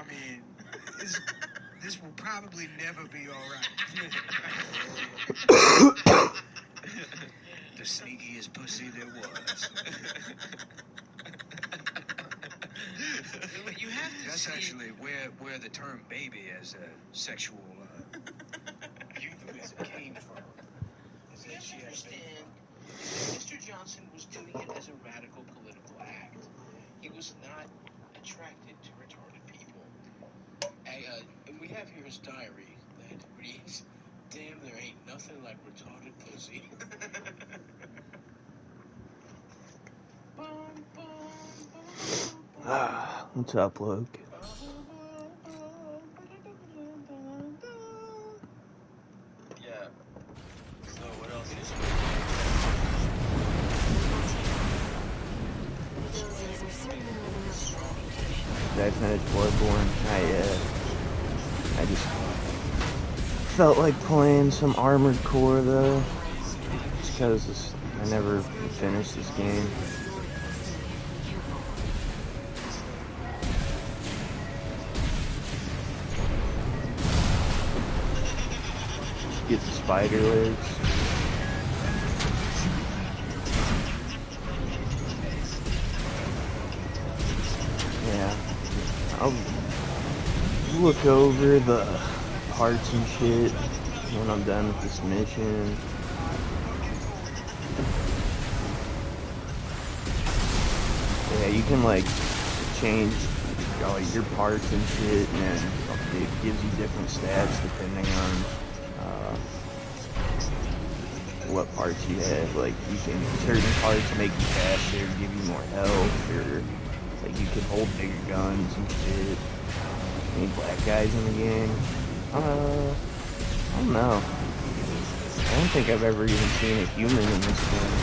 mean, this will probably never be all right. The sneakiest pussy there was. You have to That's see... actually where the term baby as a sexual euphemism came from. You have to understand that Mr. Johnson was doing it as a radical political act. He was not attracted to retarded people. And we have here his diary that reads, "Damn, there ain't nothing like retarded pussy." Let's upload. Yeah. So what else is Did I finish Bloodborne? Not yet. I just felt like playing some Armored Core though, just because I never finished this game. Get the spider legs. Yeah, I'll look over the parts and shit when I'm done with this mission. Yeah, you can like change all your parts and shit, and then it gives you different stats depending on what parts you have. Like you can, certain parts make you faster, give you more health, or like you can hold bigger guns and shit. Any black guys in the game? I don't know. I don't think I've ever even seen a human in this game.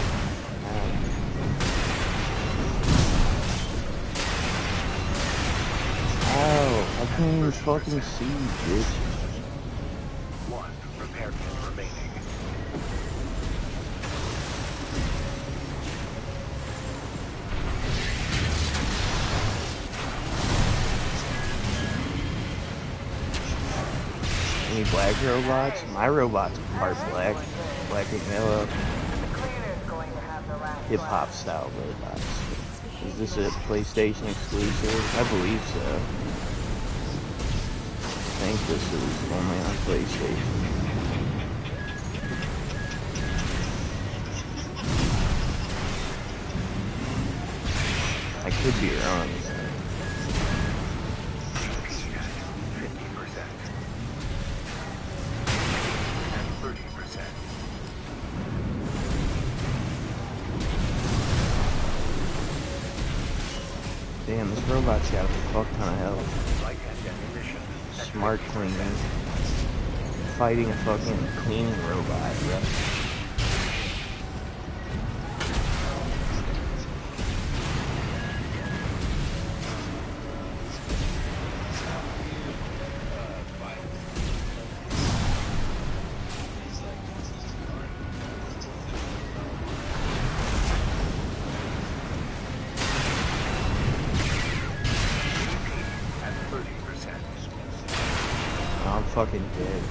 Ow, I can't even fucking see, bitch. One repair kit remaining. Any black robots? My robot's part black and yellow. Hip-hop style robots. Is this a PlayStation exclusive? I believe so. I think this is only on PlayStation. I could be wrong. Damn, this robot's got a fuck ton of health. Smart cleaning. Fighting a fucking cleaning robot, bro. I'm fucking dead.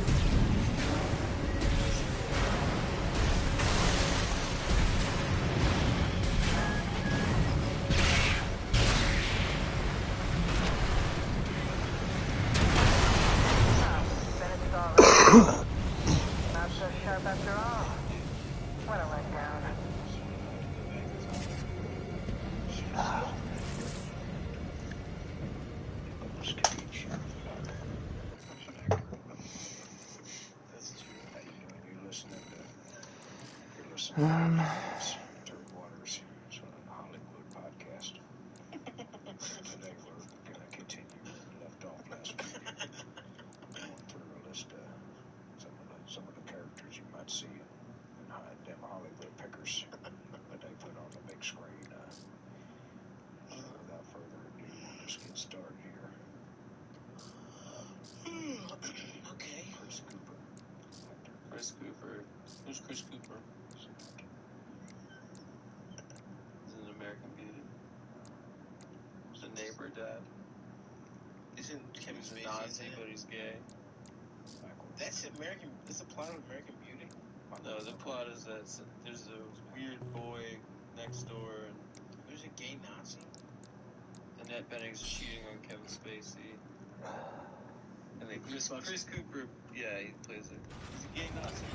Not so sharp after all. What a letdown. You're listening to Third Waters Hollywood podcast. Today we're going to continue where we left off last week. Going through a list of some of the characters you might see in them Hollywood pickers that they put on the big screen. Without further ado, we'll just get started here. Okay. Chris Cooper. Chris Cooper. Who's Chris Cooper? Is it an American Beauty? Is the neighbor dad? Isn't Kevin He's a Spacey? Nazi, but he's gay. That's American. That's the plot of American Beauty. No, the plot is that there's a weird boy next door, and There's a gay Nazi. Annette Bening's cheating on Kevin Spacey. And then Chris Cooper, yeah, he plays it. He's a gay Nazi.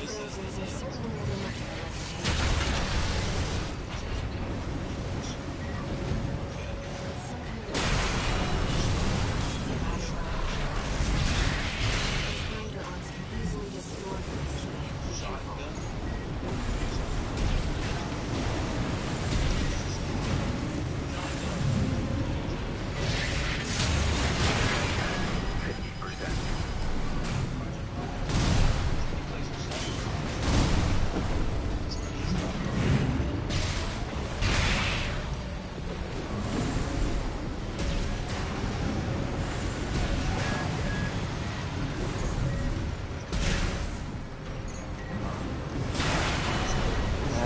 Browsers are certainly never much of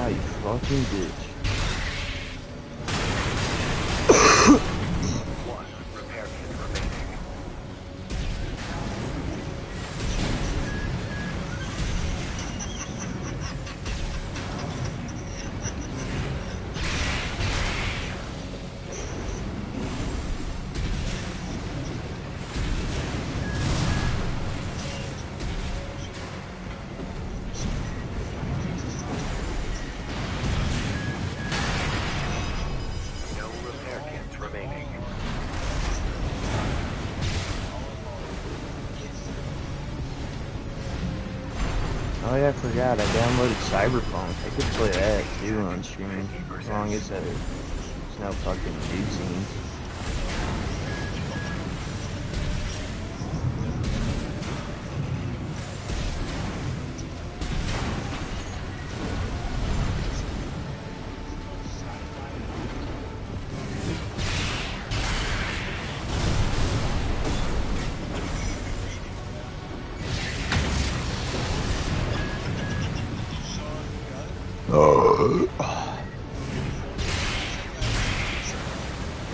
a fucking bitch. One repair kit remaining. No repair kits remaining. Oh yeah, I forgot. I downloaded Cyberpunk. I could play that too on stream, as long as there's no fucking nude scenes.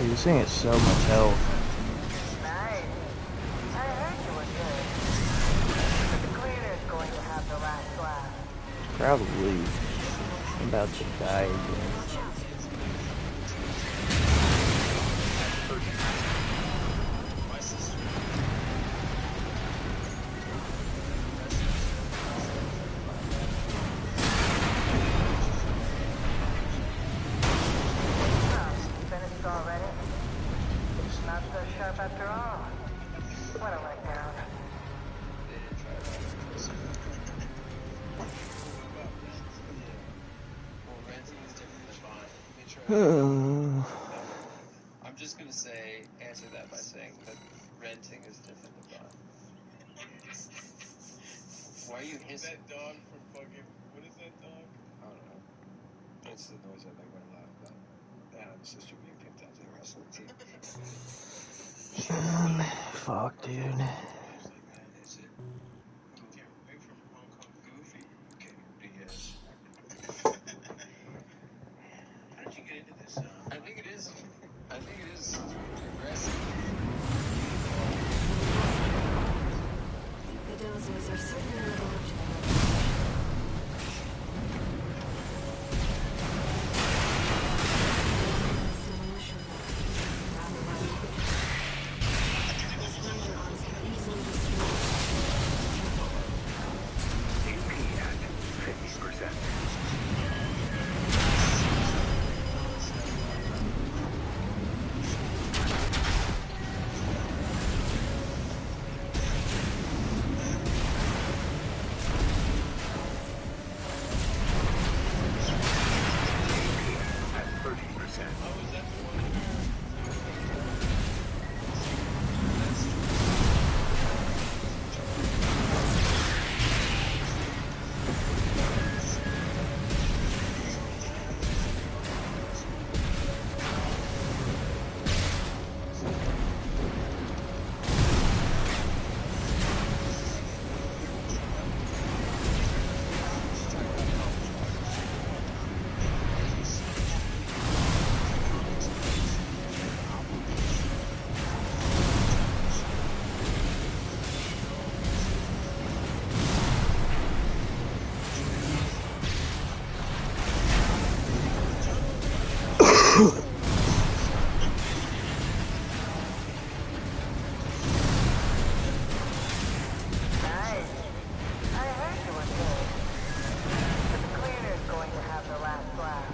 This thing has so much health. Nice. I heard you were good. But the cleaner's going to have the last laugh. Probably. I'm about to die again. My sister. Oh, finished already? Not so sharp after all. What a letdown. They didn't try Well, renting is different than buying. They try. I'm just gonna answer that by saying that renting is different than buying. Why are you hissing? That dog from fucking. What is that dog? I don't know. It's the noise that they went loud about Anna and sister being picked out to the wrestling team. Fuck, dude. It's like that. Is it? Came away from Hong Kong Goofy. Cameron Diaz. How did you get into this? I think it is progressive. The dozers are certainly never much of a AP at 50%. Nice. I heard you were good. But the cleaner's going to have the last laugh.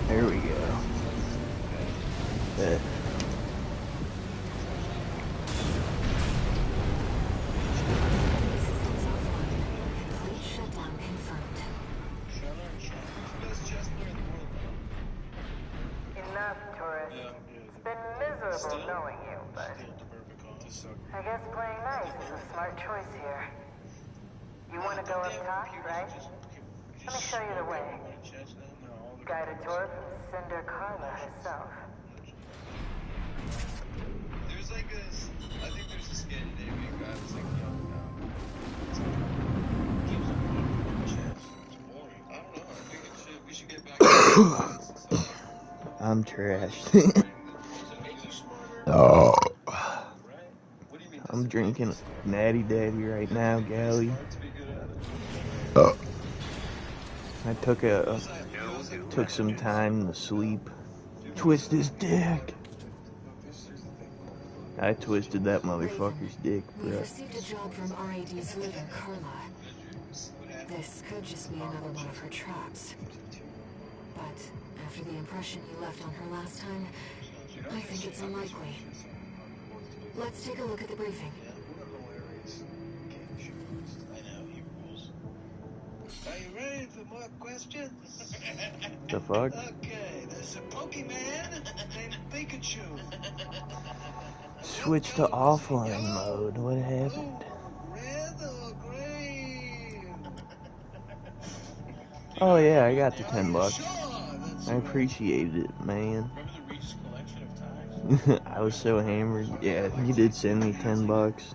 There we go. Systems offline. Complete shutdown confirmed. Best chess player in the world, though. Enough, tourist. It's been miserable knowing you, but I guess playing nice is a smart choice here. You want to go up top, right? Let me show you the way. Guided tour from Cinder Carla herself. There's like I think there's a Scandinavian guy that's like young now. I don't know. I think we should get back to this. I'm trashed. Oh. What do you mean? I'm drinking Natty Daddy right now, Gally. Smart to be good at it. I took some time to sleep. Twist his dick. I twisted that motherfucker's dick, We've bro. received a job from RAD's leader, Carla. This could just be another one of her traps. But after the impression you left on her last time, I think it's unlikely. Let's take a look at the briefing. Are you ready for more questions? The fuck? Okay, there's a Pokemon named Pikachu. Switch to offline mode. What happened? Red or green? Oh yeah, I got the $10. Sure, that's I appreciated it, man. Remember the Regis collection of ties? I was so hammered. Yeah, you did send me $10,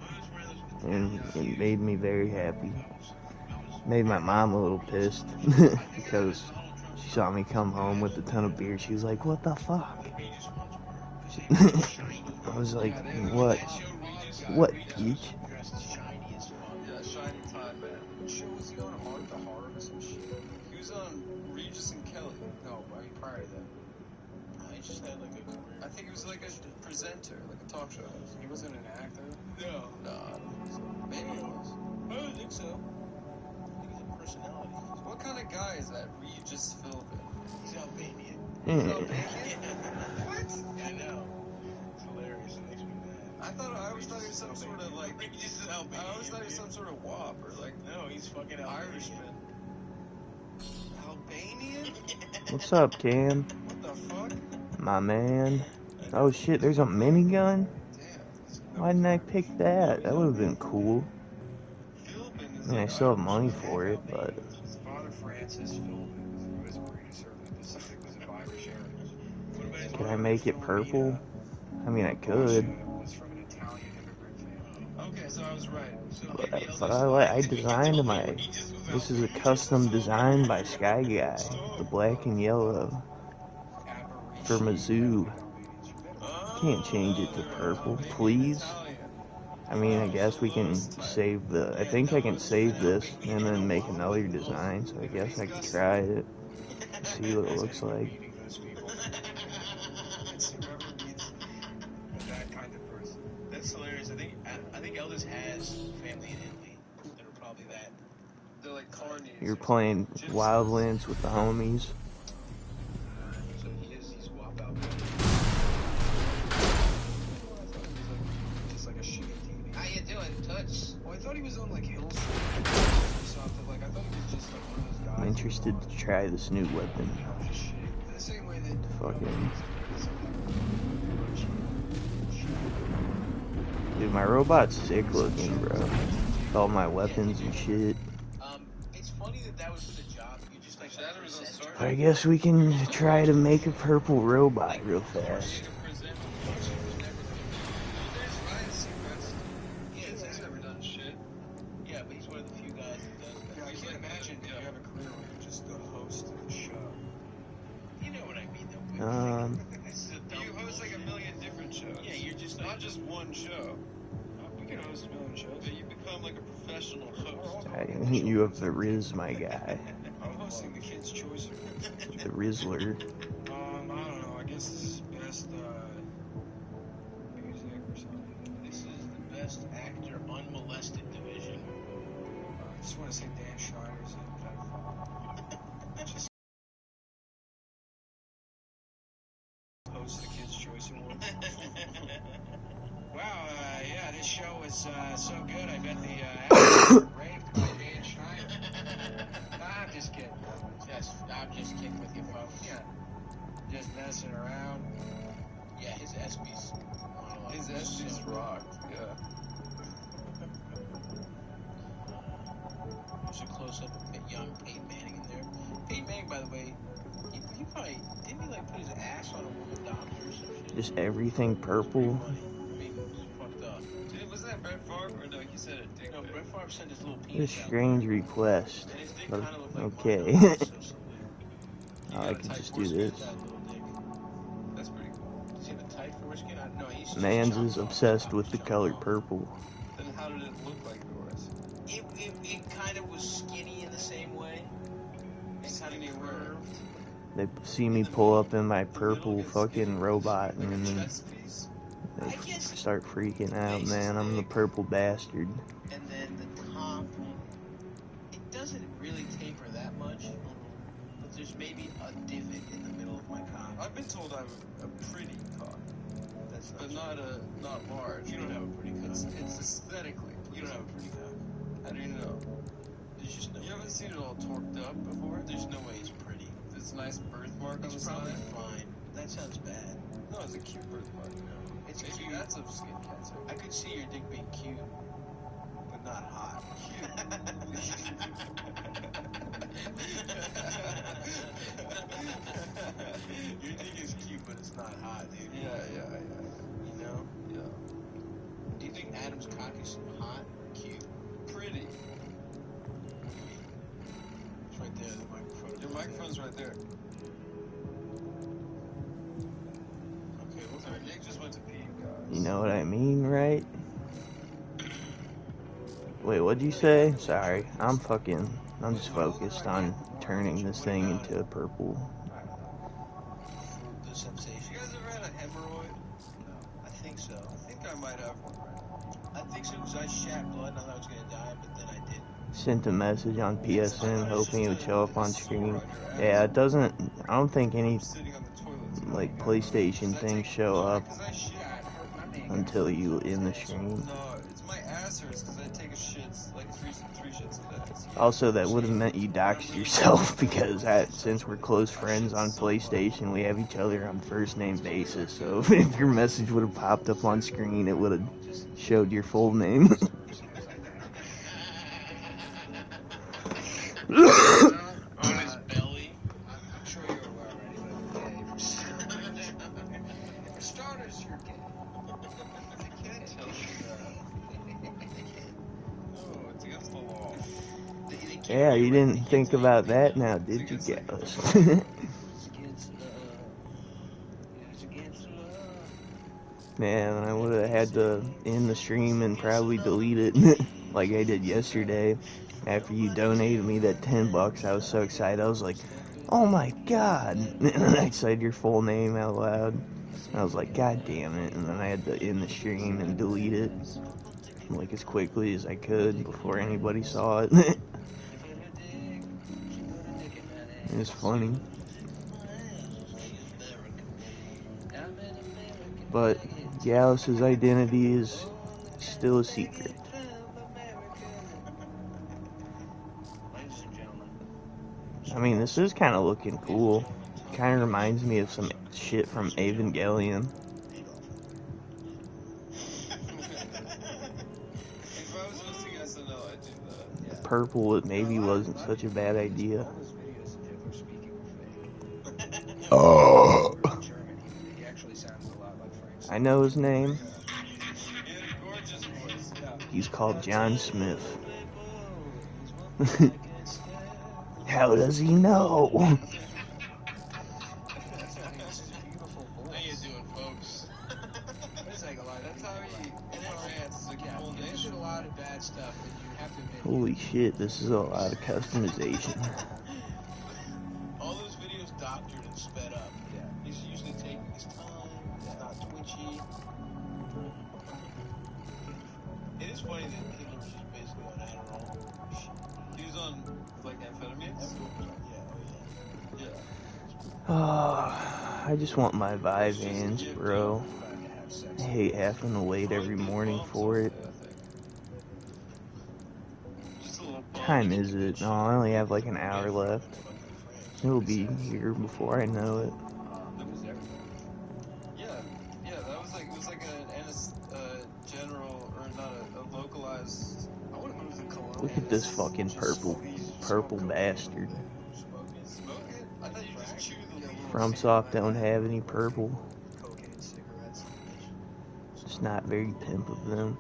and it made me very happy. Made my mom a little pissed because she saw me come home with a ton of beer. She was like, "What the fuck?" I was like, "What? What, geek?" Yeah, shiny tie band. What show was he on? Heart to Heart or some shit? He was on Regis and Kelly. No, I mean prior to that. He just had like a career. I think he was like a presenter, like a talk show host. He wasn't an actor? No. No, I don't think so. Maybe he was. I don't think so. I think he's a personality. What kind of guy is that? Regis Philbin. He's Albanian. What? I know. It's hilarious. It makes me mad. I always thought he was some sort of like. Regis is Albanian. I always thought he was some sort of wop or like No, he's fucking Albanian. Irishman. Albanian? What What's up, Cam? What the fuck? My man. Oh shit, there's a minigun? Damn. Why didn't I pick that? That would have been cool. Philbin is I mean, I like still have Irish. money for it, but... His father, Francis Philbin, was where he served in the Pacific, was of Irish heritage. What about his Can I mother? make it purple? I mean, I could. Was from an Italian immigrant family. Okay, so I was right. So maybe But Elder's I designed my... This is a custom design by Sky Guy. The black and yellow. For Mizzou. Can't change it to purple, please. I mean, I guess we can save the... I think I can save this and then make another design, so I guess I could try it. See what it looks like. That kind of person. That's hilarious. I think Elders has family in Italy that are probably that. They're like carnies. You're playing Wildlands with the homies. So he's WAP out. Just like a shitty TV. How you doing, Toots? Well, I thought he was on like Hill Street or something. Like I thought he was just like one of those guys. I'm interested to try this new weapon. Just shit. The same way that Fucking... Dude, my robot's sick looking, bro. With all my weapons and shit. It's funny that was the job. You just like But I guess we can try to make a purple robot real fast. He's never done shit. Yeah, but he's one of the few guys that does that. Yeah, I can't imagine you have a career where you're just the host of a show. You know what I mean, though. You host like a million different shows. Yeah, you're just not just one show. We can host a million shows. But you become like a professional host. You have the Riz, my guy. I'm hosting the Kids' Choice Award. The Rizzler. I don't know. I guess this is best music or something. This is the best actor unmolested division. I just want to say Dan Schneider's in just host the Kids' Choice Award. Wow, yeah, this show is so good. I bet the actors were raped by Dan Schneider. Nah, I'm just kidding. I'm just kidding with you, folks. Yeah, just messing around. Yeah, his ESPYs. His ESPYs rocked. Yeah. There's a close-up of young Peyton Manning in there. Peyton Manning, by the way, he probably didn't he like put his ass on a woman doctor or some shit? Just everything purple. I mean, it's fucked up. Dude, wasn't that Brett Favre? Or no, he said it. Dick No, pic. Brett Favre sent his little What a penis out. strange request. And his dick But, kind of looked like okay. mine. So weird. Oh, I could just do this. That little dick. That's pretty cool. Does he have a tight foreskin? No, he's just Mans chopped is off. obsessed with the Chopped color off. purple. Then how did it look like yours? It kind of was skinny in the same way. It kind of curved. They see me pull up in my purple fucking robot and then Chest piece? they start freaking out, man. I'm the purple bastard. And then the top, it doesn't really taper that much, but there's maybe a divot in the middle of my cock. I've been told I'm a pretty cock, That's but not not large. You don't have a pretty cock. It's aesthetically. You don't have a pretty cock. How do you know? There's just no You way. haven't seen it all torqued up before? There's no way it's pretty. This nice birthmark on the It's probably side? fine. That sounds bad. No, it's a cute birthmark. It's Maybe cute. that's a skin cancer. I could see your dick being cute, but not hot. Your dick is cute, but it's not hot, dude. Yeah. You know? Yeah. Do you think Adam's cock is hot or cute? Pretty. It's right there, the microphone. Your microphone's right there. Okay, well, Sorry, Nick just went to pee, guys. You know what I mean, right? Wait, what'd you say? Sorry, I'm just focused on turning this thing into a purple. the sensation. You guys ever had a hemorrhoid? I think so. I think I might have one right I think so because I shat blood and I thought I was going to die, but then I didn't. Sent a message on PSN hoping it would show up on screen. Yeah, it doesn't. I don't think any now. Sitting on the toilet. like PlayStation things show up Because I shit. until you in the stream. No, it's my ass hurts because I take a shit like three shits a day. Also, that would have meant you doxed yourself because since we're close friends on PlayStation, we have each other on first name basis. So if your message would have popped up on screen, it would have showed your full name. On his belly. I'm sure you're aware already, but yeah, for starters, you're gay. I can't tell you that. No, it's against the law. Yeah, you didn't think about that now, did you, Gallus? It's against love. Man, I would have had to end the stream and probably delete it like I did yesterday. After you donated me that $10, I was so excited. I was like, oh my god. And I said your full name out loud. I was like, god damn it. And then I had to end the stream and delete it like as quickly as I could before anybody saw it. It was funny. But Gallus's identity is still a secret. Ladies and gentlemen. I mean, this is kind of looking cool. Kind of reminds me of some shit from Evangelion. If I was hosting SNL, I'd do that. Purple, it maybe wasn't such a bad idea. All those videos of Hitler speaking were fake. Oh. German, he actually sounds a lot like Frank. I know his name. He had a gorgeous voice. Yeah. He's called John Smith. How does he know? How you doing, folks? That's how he answers a full name. There's a lot of bad stuff, and you have to admit. Holy shit, this is a lot of customization. All those videos doctored and sped up. Yeah. He's usually taking his time. He's not twitchy. It is funny that Hitler was just basically on Adderall. He was on, like, amphetamines? Yeah, I just want my Vyvanse, bro. I hate having to wait every morning for it. Just a little What time is it? No, I only have like an hour left. It'll be here before I know it. Yeah, that was like, it was like a general, or not a localized. I want to move to Cologne. Look at this fucking purple bastard. Smoke it? I thought you just chewed the little. FromSoft don't have any purple. Cocaine, cigarettes. It's not very pimp of them.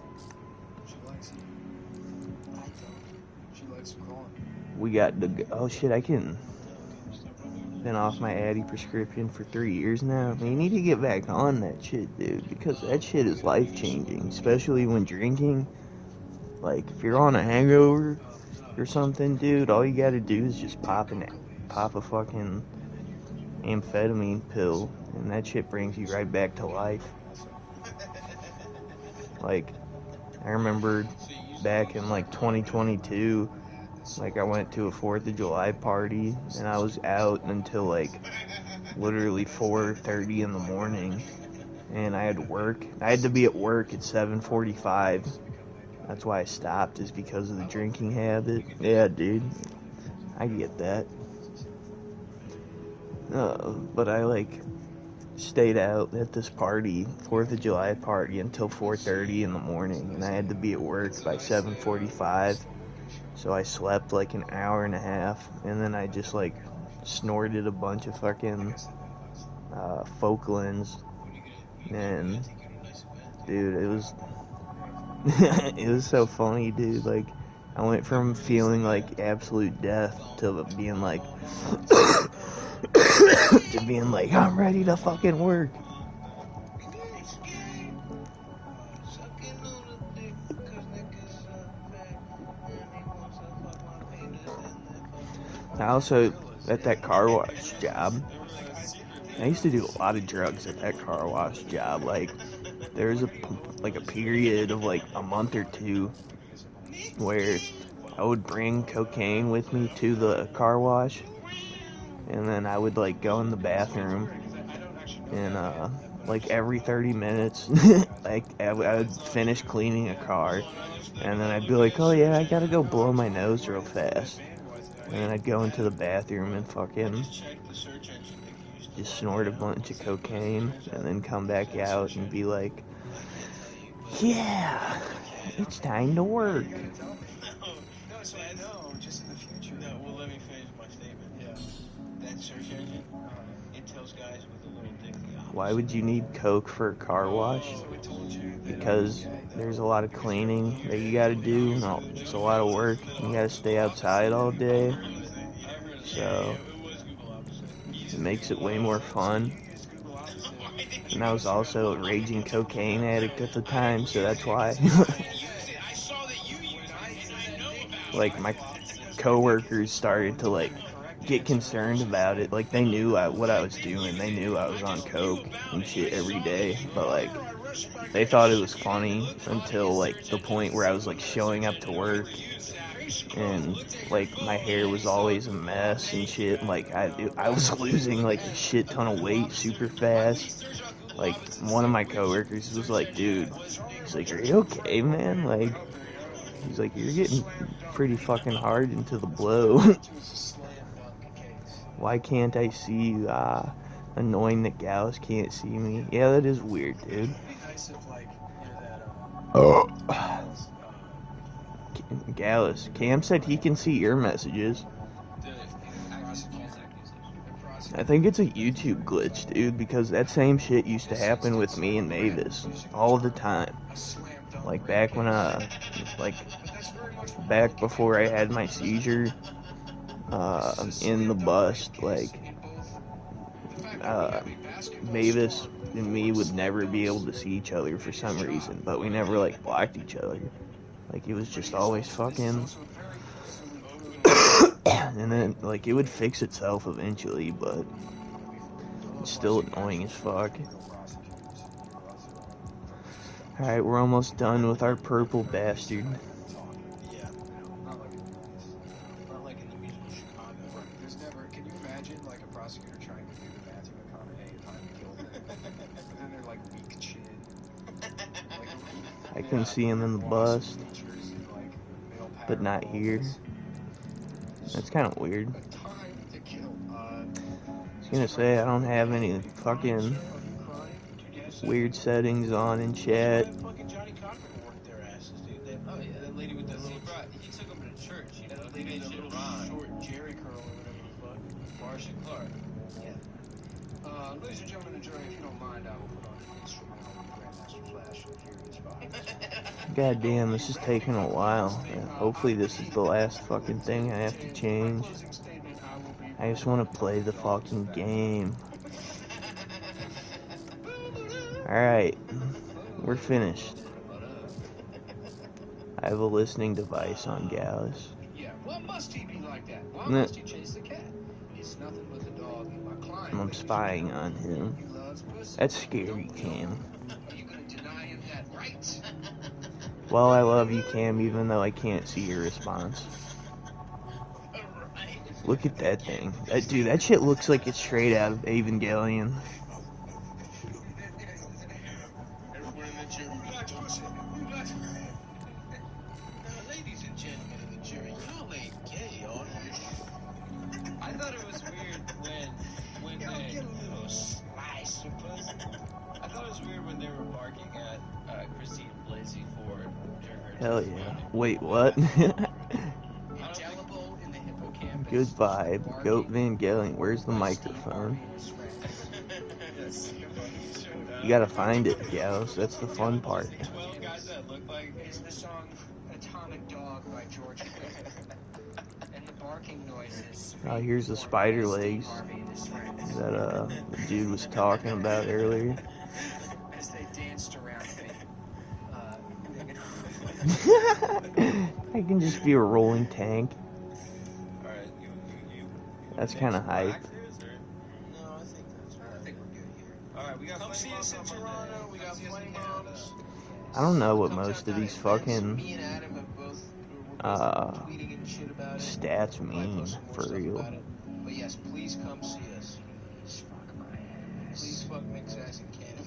She likes it. I don't. She likes growing. We got the oh shit, I can been off my Addy prescription for 3 years now. You need to get back on that shit, dude, because that shit is life changing, especially when drinking. Like if you're on a hangover or something, dude, all you gotta do is just pop a fucking amphetamine pill, and that shit brings you right back to life. Like, I remember back in like 2022, like I went to a 4th of July party, and I was out until like literally 4:30 in the morning, and I had to work. I had to be at work at 7:45. That's why I stopped, is because of the drinking habit. Yeah, dude, I get that. But I like stayed out at this party, 4th of July party, until 4:30 in the morning, and I had to be at work by 7:45. So I slept like an hour and a half, and then I just like snorted a bunch of fucking Falklands, and dude, it was it was so funny, dude. Like, I went from feeling like absolute death to being like to being like, I'm ready to fucking work. I also, at that car wash job, I used to do a lot of drugs at that car wash job. Like, there was a period of like a month or two where I would bring cocaine with me to the car wash, and then I would like go in the bathroom and like every 30 minutes. Like I would finish cleaning a car, and then I'd be like, oh yeah, I gotta go blow my nose real fast, and then I'd go into the bathroom and fucking just snort a bunch of cocaine, and then come back out and be like, yeah, it's time to work. No, so I know, just in the future. No, well, let me finish my statement. Yeah. That search engine, it tells guys with a little dick the opposite. Why would you need coke for a car wash? So it told you that Because there's a lot of cleaning that you gotta do, and it's a lot of work. You gotta stay outside all day, so it makes it way more fun. And I was also a raging cocaine addict at the time, so that's why. Like, my coworkers started to, like, get concerned about it. Like, they knew what I was doing. They knew I was on coke and shit every day, but, like, they thought it was funny until, like, the point where I was, like, showing up to work, and, like, my hair was always a mess and shit. Like, I was losing, like, a shit ton of weight super fast. Like, one of my coworkers was like, dude, he's like, are you okay, man? Like, he's like, you're getting pretty fucking hard into the blow. Why can't I see you? Annoying that Gallus can't see me. Yeah, that is weird, dude. it'd be nice if, like, you're that, Gallus. Cam said he can see your messages. I think it's a YouTube glitch, dude, because that same shit used to happen with me and Mavis all the time. Like back when back before I had my seizure, in the bus, like, Mavis and me would never be able to see each other for some reason, but we never, like, blocked each other. Like, it was just always fucking... And then, like, it would fix itself eventually, but it's still annoying as fuck. Alright, we're almost done with our purple bastard. yeah, not like in the musical Chicago. There's never, can you imagine, like, a prosecutor trying to do the Matthew McConaughey time to kill him? But then they're, like, weak chin. I can see him in the bus, but not here. That's kind of weird. I was gonna say, I don't have any fucking weird settings on in chat. Oh yeah, that lady with that little bra. He took him to church. You know, they made shit short Jerry curl or whatever the fuck. Marcia Clark. Yeah. Ladies and gentlemen, enjoy. If you don't mind, I will put on an instrumental Grandmaster Flash and Furious 5. God damn, this is taking a while. Yeah, hopefully this is the last fucking thing I have to change. I just want to play the fucking game. Alright, we're finished. I have a listening device on Gallus. Yeah, what must he be like that? Why must he chase the cat? It's nothing but the dog in my client. I'm spying on him. That's scary, Cam. Are you gonna deny him that right? Well, I love you, Cam, even though I can't see your response. Look at that thing. Dude, that shit looks like it's straight out of Evangelion. Ladies and gentlemen of the jury, y'all ain't gay, are you? I thought it was weird when they get a little slice of pussy. I thought it was weird when they were barking at Christine Blasey Ford during her Hell testimony. yeah. Wait, what? Indelible in the hippocampus. Good vibe. Goat Evangelion. Where's the microphone? You gotta find it, Gallus. That's the fun part. 12 guys that look like It's the song Atomic Dog by George Clinton. And the barking noises. Oh, here's the spider legs that the dude was talking about earlier. As they danced around I can just be a rolling tank. Alright, That's kind of hype. No, I think that's right. I think we're good here. Alright, we got Come see us in Toronto. We got Flame Moms. I don't know what most of these fucking Me and Adam have both tweeting and shit about it. stats mean, for real. But yes, please come see us. Please fuck Mick's ass in Canada.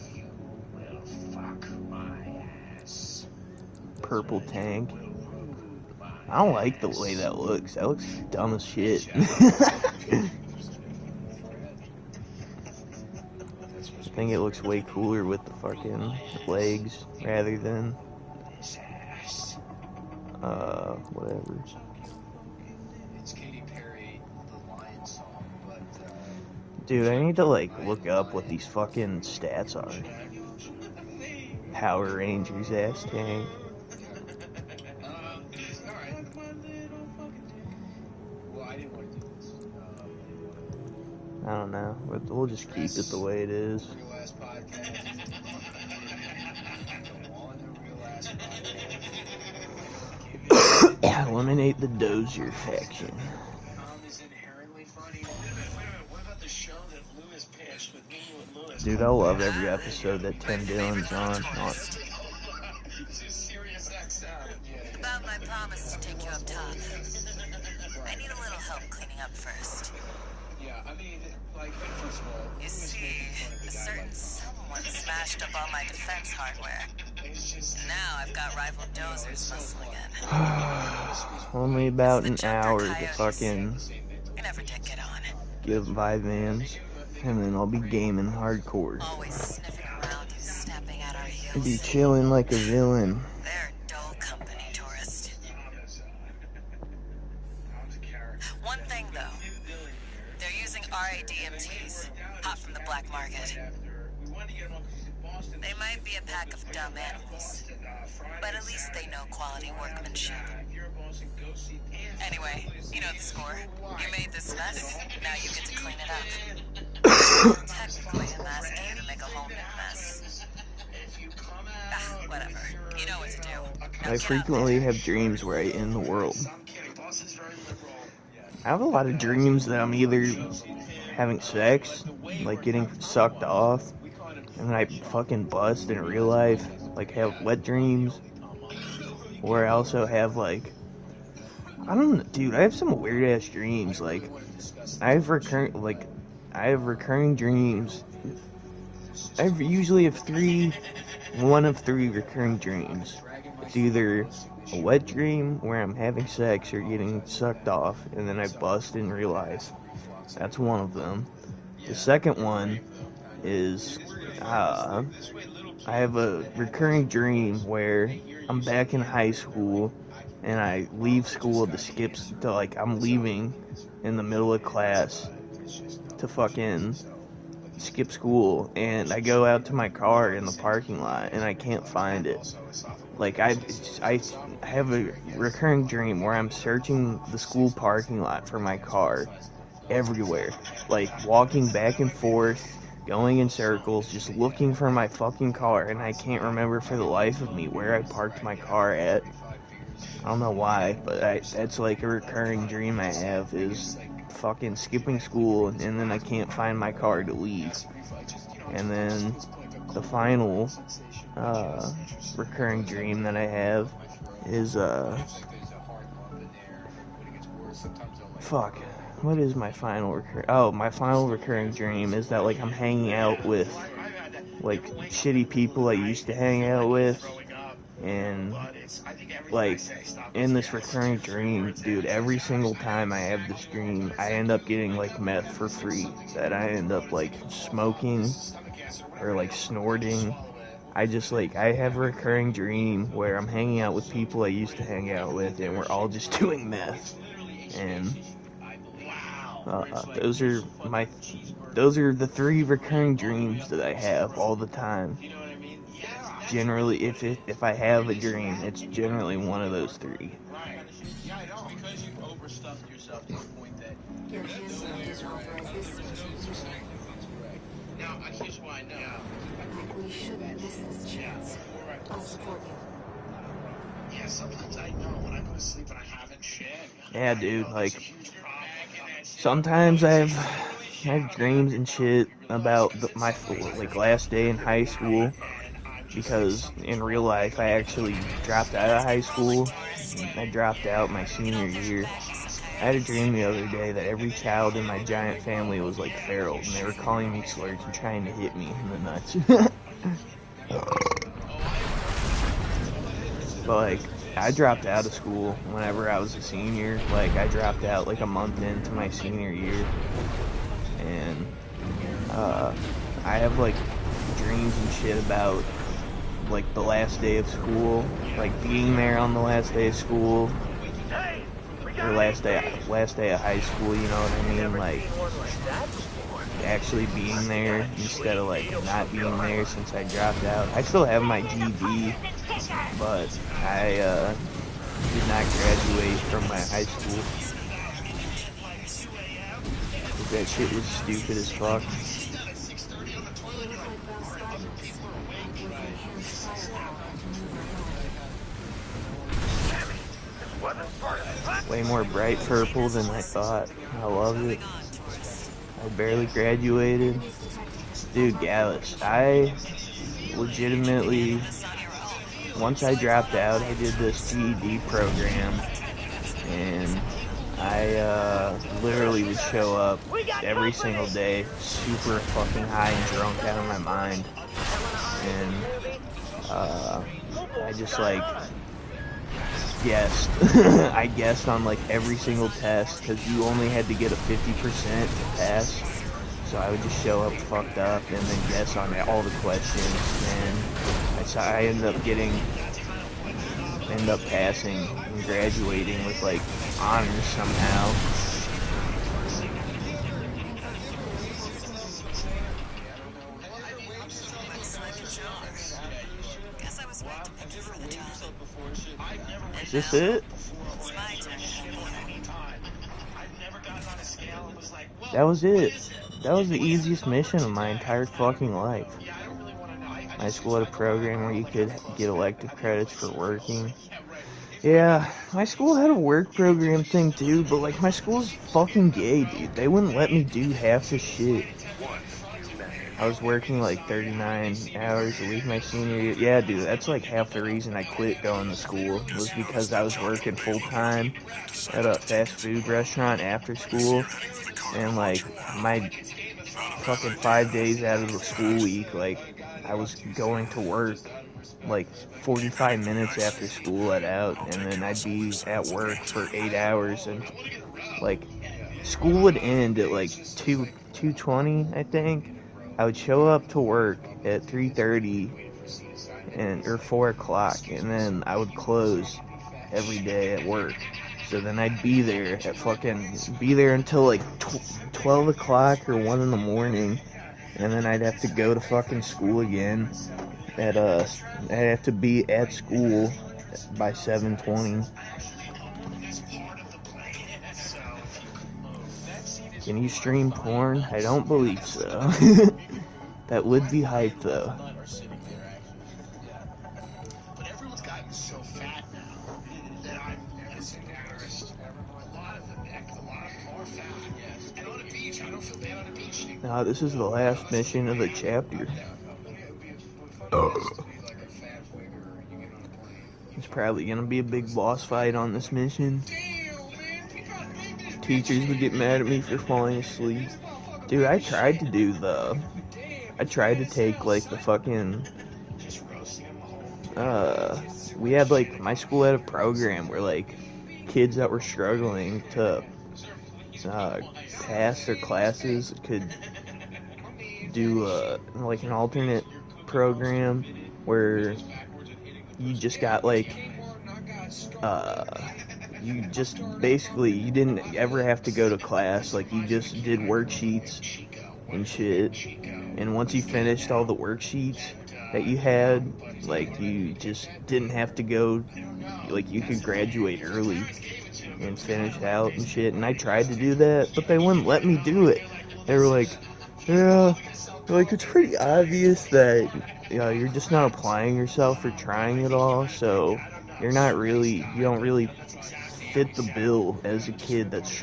purple tank. I don't like the way that looks. That looks dumb as shit. I think it looks way cooler with the fucking legs rather than whatever. It's Katy Perry, the Lion song, but Dude, I need to like look up what these fucking stats are. Power Rangers ass tank. Alright. Well, I didn't want to do this. I don't know. We'll just keep it the way it is. Real ass podcast. Go on the real ass podcast. Eliminate the Dozier faction. Is inherently funny. Wait a minute. What about the show that Lewis pitched with me and Lewis? Dude, I love every episode that Tim Dillon's on. Serious XM. About my promise to take you up top. I need a little help cleaning up first. Yeah, I mean, like, first of all, You see, a certain someone smashed up all my defense hardware. Now I've got rival dozers muscling in. Only about an hour to fucking You never did get on. give Vivans, and then I'll be gaming hardcore. Always sniffing around and snapping at our I'll be heels. chilling like a villain. They're dull company, tourist. One thing, though. They're using RADMTs, hot from the black market. They might be a pack of dumb animals, but at least they know quality workmanship. Anyway, you know the score. You made this mess, now you get to clean it up. Technically, I'm asking you to make a whole new mess. Whatever. You know what to do. Now I get out frequently there. have dreams where I end the world. I have a lot of dreams that I'm either having sex, like getting sucked off, and then I fucking bust in real life, like have wet dreams, or I also have like, I don't know, dude, I have some weird ass dreams, like, I have recurring dreams. I usually have one of three recurring dreams. It's either a wet dream where I'm having sex or getting sucked off, and then I bust in real life. That's one of them. The second one is, I have a recurring dream where I'm back in high school, and I leave school I'm leaving in the middle of class to fucking skip school, and I go out to my car in the parking lot, and I can't find it. Like, I have a recurring dream where I'm searching the school parking lot for my car everywhere. Like, walking back and forth, going in circles, just looking for my fucking car, and I can't remember for the life of me where I parked my car at. I don't know why, but that's like a recurring dream I have, is fucking skipping school, and then I can't find my car to leave. And then the final recurring dream that I have is what is my final my final recurring dream is that, like, I'm hanging out with, like, shitty people I used to hang out with, and, like, in this recurring dream, dude, every single time I have this dream, I end up getting, like, meth for free, that I end up, like, smoking, or, like, snorting. I have a recurring dream where I'm hanging out with people I used to hang out with, and we're all just doing meth, and those are the three recurring dreams that I have all the time. Generally, if I have a dream, it's generally one of those three. Yeah, I know, because you've overstuffed yourself to the point that Your hands doesn't authorize this much. now here's why I know. We shouldn't miss this chance. I'll support you. Yeah, sometimes I know when I go to sleep and I haven't shit. Yeah, dude, like, sometimes I have dreams and shit about my last day in high school, because in real life I actually dropped out of high school. I dropped out my senior year. I had a dream the other day that every child in my giant family was like feral, and they were calling me slurs and trying to hit me in the nuts. But, like, I dropped out of school whenever I was a senior. Like, I dropped out, like, a month into my senior year. And, I have, like, dreams and shit about, like, the last day of school. Like, being there on the last day of school. Or last day of high school, you know what I mean? Like, actually being there instead of, like, not being there since I dropped out. I still have my GED, but I, did not graduate from my high school. That shit was stupid as fuck. Way more bright purple than I thought. I love it. I barely graduated. Dude, Gallus, I legitimately, once I dropped out, I did this GED program, and I literally would show up every single day, super fucking high and drunk out of my mind, and I just, like, guessed. I guessed on, like, every single test, because you only had to get a 50% to pass. So I would just show up fucked up and then guess on all the questions, and I ended up passing and graduating with, like, honors somehow. Is this it? That was it. That was the easiest mission of my entire fucking life. My school had a program where you could get elective credits for working. Yeah, my school had a work program thing too, but, like, my school's fucking gay, dude. They wouldn't let me do half the shit. I was working, like, 39 hours a week my senior year. Yeah, dude, that's, like, half the reason I quit going to school, was because I was working full-time at a fast food restaurant after school, and, like, my fucking 5 days out of the school week, like, I was going to work, like, 45 minutes after school let out, and then I'd be at work for 8 hours, and, like, school would end at, like, 2:20, I think. I would show up to work at 3:30 or 4 o'clock, and then I would close every day at work. So then I'd be there until, like, 12 o'clock or 1 in the morning, and then I'd have to go to fucking school again. I'd have to be at school by 7:20. Can you stream porn? I don't believe so. That would be hype, though. But everyone's gotten so fat now that I'm embarrassed. A lot of them are fat. Yes. And on a beach, I don't feel bad on a beach. Now, this is the last mission of the chapter. There's probably gonna be a big boss fight on this mission. Teachers would get mad at me for falling asleep. Dude, I tried to take, like, the fucking, we had, like, my school had a program where, like, kids that were struggling to, pass their classes could do, like, an alternate program where you just got, like, you just basically, you didn't ever have to go to class. Like, you just did worksheets and shit, and once you finished all the worksheets that you had, like, you just didn't have to go, like, you could graduate early and finish out and shit. And I tried to do that, but they wouldn't let me do it. They were like, yeah, like, it's pretty obvious that, you know, you're just not applying yourself or trying at all, so you don't really fit the bill as a kid that's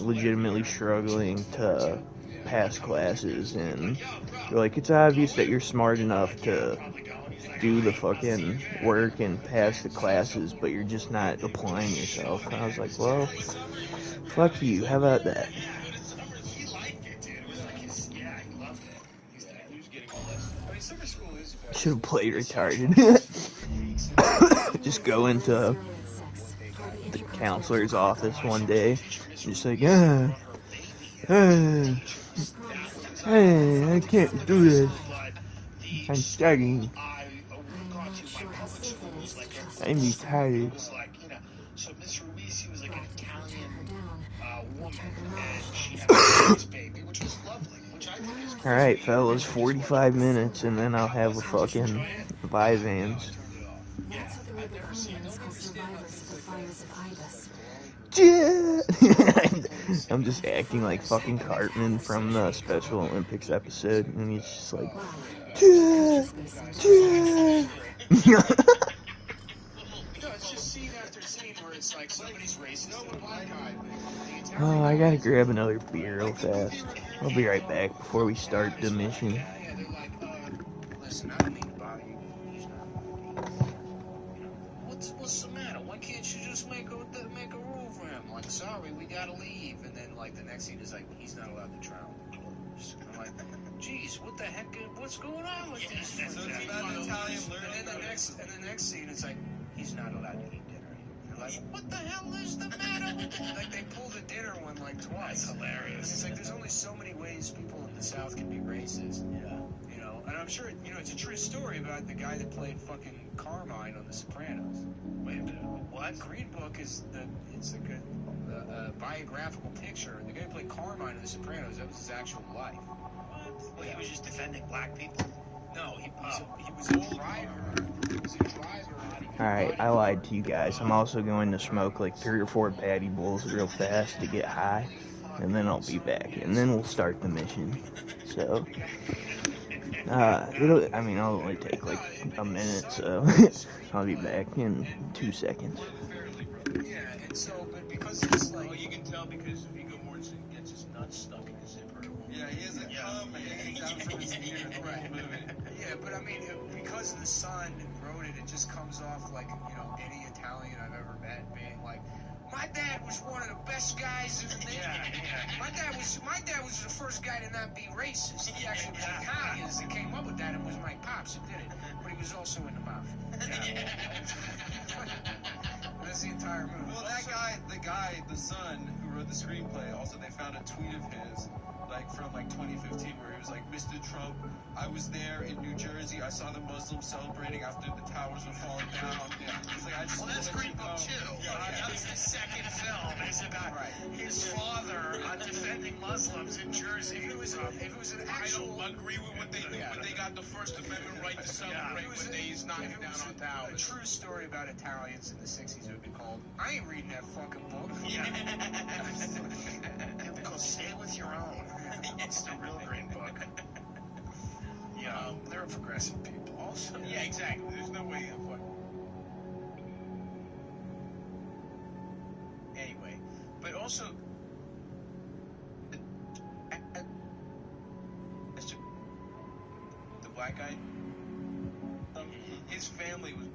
legitimately struggling to pass classes. And they're like, it's obvious that you're smart enough to do the fucking work and pass the classes, but you're just not applying yourself. And I was like, well, fuck you, how about that? Should have played retarded. just go into the counselor's office one day, just like, hey, I can't do this. I'm studying. I'm retired. So Miss Ruiz, was like an Italian woman, and she had a baby, which was lovely, which I think is Alright, fellas, 45 minutes, and then I'll have a fucking Vivans. That's what the Rubiconians call survivors of the fires of Ibis. I'm just acting like fucking Cartman from the Special Olympics episode, and he's just like, No, it's just scene after scene where it's like somebody's racist to the black guy. oh, I gotta grab another beer real fast. I'll be right back before we start the mission. Yeah, they're like, listen, I don't mean to bother you. He's not. What's the matter? Why can't you just make a rule for him? Like, sorry, we gotta leave. And then, like, the next scene is like, he's not allowed to travel with clothes. And I'm like, geez, what the heck? What's going on with these? So it's about an Italian learning. And then the next scene, it's like, he's not allowed to eat dinner. You're like, what the hell is the matter with it? Like, they pulled the dinner one like twice. That's hilarious. It's like there's only so many ways people in the South can be racist. Yeah. You know, and I'm sure it's a true story about the guy that played fucking Carmine on The Sopranos. Wait a minute. What? Green Book is it's a good biographical picture. The guy who played Carmine in The Sopranos, that was his actual life. What? Well, he was just defending black people. No, he was a driver. He was a driver. Alright, I lied to you guys. I'm also going to smoke like 3 or 4 Patty Bowls real fast to get high, and then I'll be back, and then we'll start the mission. So, it'll only take like a minute, so I'll be back in 2 seconds. Yeah, and so, but because it's like, you can tell because Viggo Mortensen gets his nuts stuck in his zipper. Yeah, he has a cum hanging down from his ear the whole movie. Yeah, but I mean, because the son wrote it, it just comes off like, any Italian I've ever met being like, my dad was one of the best guys in the Navy. Yeah. My dad was the first guy to not be racist. He actually was Italians that came up with that, and was my pops that did it. But he was also in the mafia. Yeah. That's the entire movie. Well, the son who wrote the screenplay, also they found a tweet of his, from 2015, where he was like, Mr. Trump, I was there in New Jersey. I saw the Muslims celebrating after the towers were falling down. Yeah. He's like, that's Green Book too. That was his second film. It's about his father defending Muslims in Jersey. If it was an actual, I don't agree with what they do, but they got the First Amendment right to celebrate when he's knocking down on towers. A true story about Italians in the 60s, it would be called, I ain't reading that fucking book. Yeah. It would be called Say It With Your Own. It's the real Green Book. They're progressive people also. Yeah, exactly. There's no way of Anyway, but also, the black guy, his family was